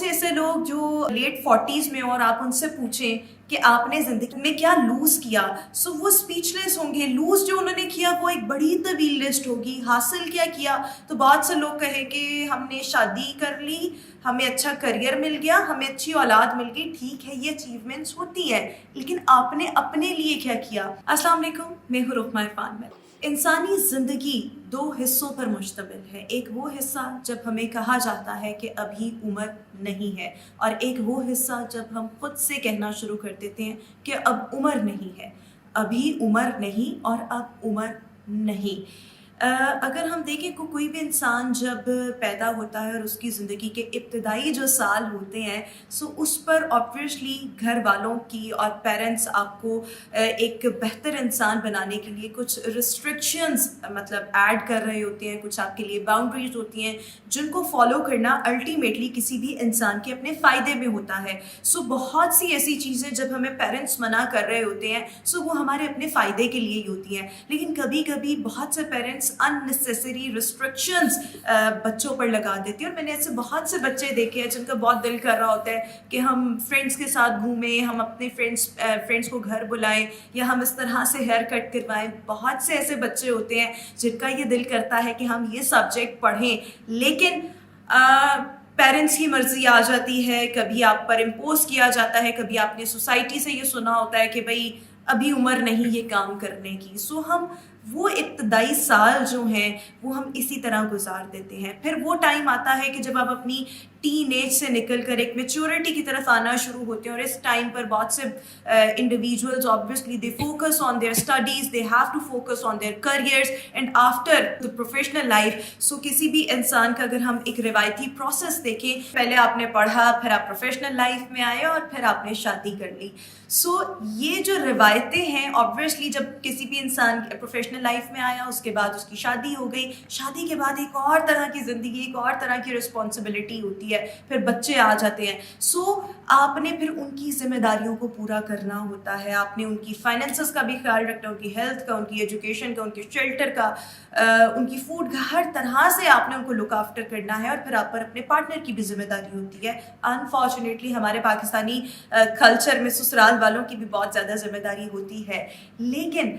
سے ایسے لوگ جو لیٹ 40s میں اور آپ ان سے پوچھیں کہ آپ نے زندگی میں کیا لوز کیا، سو وہ اسپیچ لیس ہوں گے. لوز جو انہوں نے کیا وہ ایک بڑی طویل لسٹ ہوگی. حاصل کیا کیا تو بہت سے لوگ کہیں کہ ہم نے شادی کر لی، ہمیں اچھا کریئر مل گیا، ہمیں اچھی اولاد مل گئی. ٹھیک ہے، یہ اچیومنٹس ہوتی ہے، لیکن آپ نے اپنے لیے کیا کیا؟ السلام علیکم، میں ہوں رقمہ عرفان. میں انسانی زندگی دو حصوں پر مشتمل ہے. ایک وہ حصہ جب ہمیں کہا جاتا ہے کہ ابھی عمر نہیں ہے، اور ایک وہ حصہ جب ہم خود سے کہنا شروع کر دیتے ہیں کہ اب عمر نہیں ہے. ابھی عمر نہیں اور اب عمر نہیں. اگر ہم دیکھیں کوئی بھی انسان جب پیدا ہوتا ہے اور اس کی زندگی کے ابتدائی جو سال ہوتے ہیں، سو اس پر آبویسلی گھر والوں کی اور پیرنٹس آپ کو ایک بہتر انسان بنانے کے لیے کچھ ریسٹرکشنز مطلب ایڈ کر رہے ہوتے ہیں. کچھ آپ کے لیے باؤنڈریز ہوتی ہیں جن کو فالو کرنا الٹیمیٹلی کسی بھی انسان کے اپنے فائدے میں ہوتا ہے. سو بہت سی ایسی چیزیں جب ہمیں پیرنٹس منع کر رہے ہوتے ہیں، سو وہ ہمارے اپنے فائدے کے لیے ہی ہوتی ہیں. لیکن کبھی کبھی بہت سے پیرنٹس unnecessary restrictions بچوں پر لگا دیتی ہیں. اور میں نے ایسے بہت سے بچے دیکھے ہیں جن کا بہت دل کر رہا ہوتا ہے کہ ہم فرینڈس کے ساتھ گھومیں، ہم اپنے فرینڈس کو گھر بلائیں، یا ہم اس طرح سے ہیئر کٹ کروائیں. بہت سے ایسے بچے ہوتے ہیں جن کا یہ دل کرتا ہے کہ ہم یہ سبجیکٹ پڑھیں، لیکن پیرنٹس کی مرضی آ جاتی ہے. کبھی آپ پر امپوز کیا جاتا ہے، کبھی آپ نے سوسائٹی سے یہ سنا ہوتا ہے کہ بھئی ابھی عمر نہیں یہ کام کرنے کی. سو ہم وہ ابتدائی سال جو ہیں وہ ہم اسی طرح گزار دیتے ہیں. پھر وہ ٹائم آتا ہے کہ جب آپ اپنی ٹین ایج سے نکل کر ایک میچورٹی کی طرف آنا شروع ہوتے ہیں، اور اس ٹائم پر بہت سے individuals obviously they focus on their studies, they have to focus on their careers and after the professional life. So کسی بھی انسان کا اگر ہم ایک روایتی پروسیس دیکھیں، پہلے آپ نے پڑھا، پھر آپ پروفیشنل لائف میں آئے اور پھر آپ نے شادی کر لی. سو یہ جو روایتیں ہیں obviously جب کسی بھی انسان پروفیشنل لائف میں آیا، اس کے بعد اس کی شادی ہو گئی. شادی کے بعد ایک اور طرح کی زندگی، ایک اور طرح کی رسپانسبلٹی ہوتی ہے. پھر بچے آ جاتے ہیں. سو آپ نے پھر ان کی ذمہ داریوں کو پورا کرنا ہوتا ہے. آپ نے ان کی فائنینسز کا بھی خیال رکھنا، ان کی ہیلتھ کا، ان کی ایجوکیشن کا، ان کے شیلٹر کا، ان کی فوڈ کا، ہر طرح سے آپ نے ان کو لک آفٹر کرنا ہے. اور پھر آپ پر اپنے پارٹنر کی بھی ذمہ داری ہوتی ہے. انفارچونیٹلی ہمارے پاکستانی کلچر میں سسرال والوں کی بھی بہت زیادہ ذمہ داری ہوتی ہے. لیکن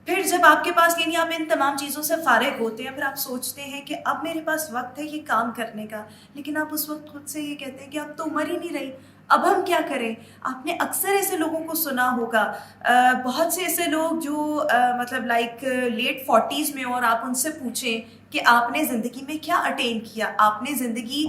پھر جب آپ کے پاس یعنی آپ ان تمام چیزوں سے فارغ ہوتے ہیں، پھر آپ سوچتے ہیں کہ اب میرے پاس وقت ہے یہ کام کرنے کا. لیکن آپ اس وقت خود سے یہ کہتے ہیں کہ اب تو عمر ہی نہیں رہی، اب ہم کیا کریں؟ آپ نے اکثر ایسے لوگوں کو سنا ہوگا، بہت سے ایسے لوگ جو مطلب لائک لیٹ 40s میں اور آپ ان سے پوچھیں کہ آپ نے زندگی میں کیا اٹین کیا، آپ نے زندگی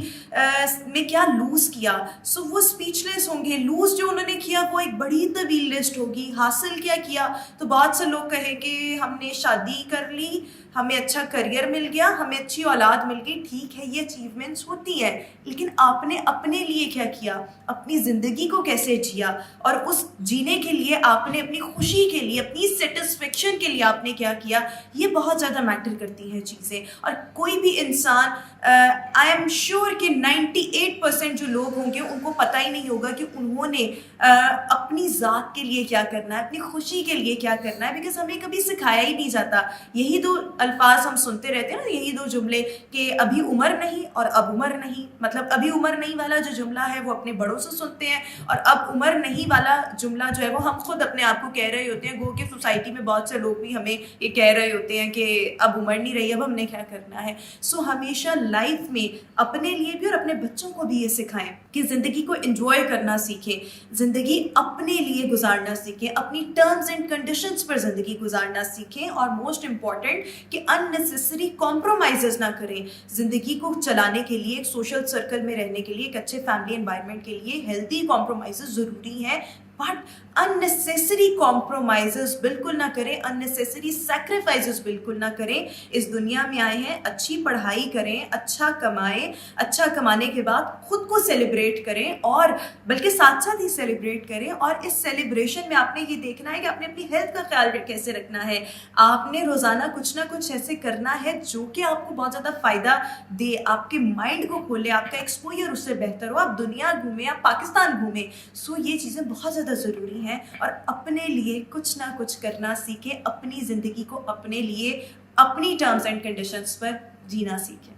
میں کیا لوز کیا، سو وہ اسپیچ لیس ہوں گے. لوز جو انہوں نے کیا وہ ایک بڑی طویل لسٹ ہوگی. حاصل کیا کیا تو بہت سے لوگ کہیں کہ ہم نے شادی کر لی، ہمیں اچھا کریئر مل گیا، ہمیں اچھی اولاد مل گئی. ٹھیک ہے، یہ اچیومنٹس ہوتی ہیں، لیکن آپ نے اپنے لیے کیا کیا؟ اپنی زندگی کو کیسے جیا؟ اور اس جینے کے لیے آپ نے اپنی خوشی کے لیے، اپنی سیٹسفیکشن کے لیے آپ نے کیا کیا؟ یہ بہت زیادہ میٹر کرتی ہیں چیزیں. اور کوئی بھی انسان آئی ایم شیور کہ 98% جو لوگ ہوں گے ان کو پتہ ہی نہیں ہوگا کہ انہوں نے اپنی ذات کے لیے کیا کرنا ہے، اپنی خوشی کے لیے کیا کرنا ہے. بیکاز ہمیں کبھی سکھایا ہی نہیں جاتا. یہی دو الفاظ ہم سنتے رہتے ہیں نا، یہی دو جملے کہ ابھی عمر نہیں اور اب عمر نہیں. مطلب ابھی عمر نہیں والا جو جملہ ہے وہ اپنے بڑوں سے سنتے ہیں، اور اب عمر نہیں والا جملہ جو ہے وہ ہم خود اپنے آپ کو کہہ رہے ہوتے ہیں. گو کہ سوسائٹی میں بہت سے لوگ بھی ہمیں یہ کہہ رہے ہوتے ہیں کہ اب عمر نہیں رہی، اب ہم نے کیا کرنا ہے. سو ہمیشہ لائف میں اپنے لیے بھی اور اپنے بچوں کو بھی یہ سکھائیں کہ زندگی کو انجوائے کرنا سیکھیں، زندگی اپنے لیے گزارنا سیکھیں، اپنی ٹرمز اینڈ کنڈیشنز پر زندگی گزارنا سیکھیں. اور موسٹ امپورٹنٹ کہ unnecessary compromises نہ کریں. زندگی کو چلانے کے لیے، ایک سوشل سرکل میں رہنے کے لیے، ایک اچھے فیملی انوائرمنٹ کے لیے ہیلتھی کمپرومائزز ضروری ہیں، بٹ unnecessary compromises بالکل نہ کریں، unnecessary sacrifices بالکل نہ کریں. اس دنیا میں آئے ہیں، اچھی پڑھائی کریں، اچھا کمائیں، اچھا کمانے کے بعد خود کو سیلیبریٹ کریں، اور بلکہ ساتھ ساتھ ہی سیلیبریٹ کریں. اور اس سیلیبریشن میں آپ نے یہ دیکھنا ہے کہ آپ نے اپنی ہیلتھ کا خیال کیسے رکھنا ہے. آپ نے روزانہ کچھ نہ کچھ ایسے کرنا ہے جو کہ آپ کو بہت زیادہ فائدہ دے، آپ کے مائنڈ کو کھولے، آپ کا ایکسپوجر اس سے بہتر ہو، آپ دنیا گھومیں، آپ پاکستان گھومیں. سو یہ چیزیں بہت زیادہ ضروری ہیں. اور اپنے لیے کچھ نہ کچھ کرنا سیکھیں، اپنی زندگی کو اپنے لیے، اپنی ٹرمز اینڈ کنڈیشنز پر جینا سیکھیں.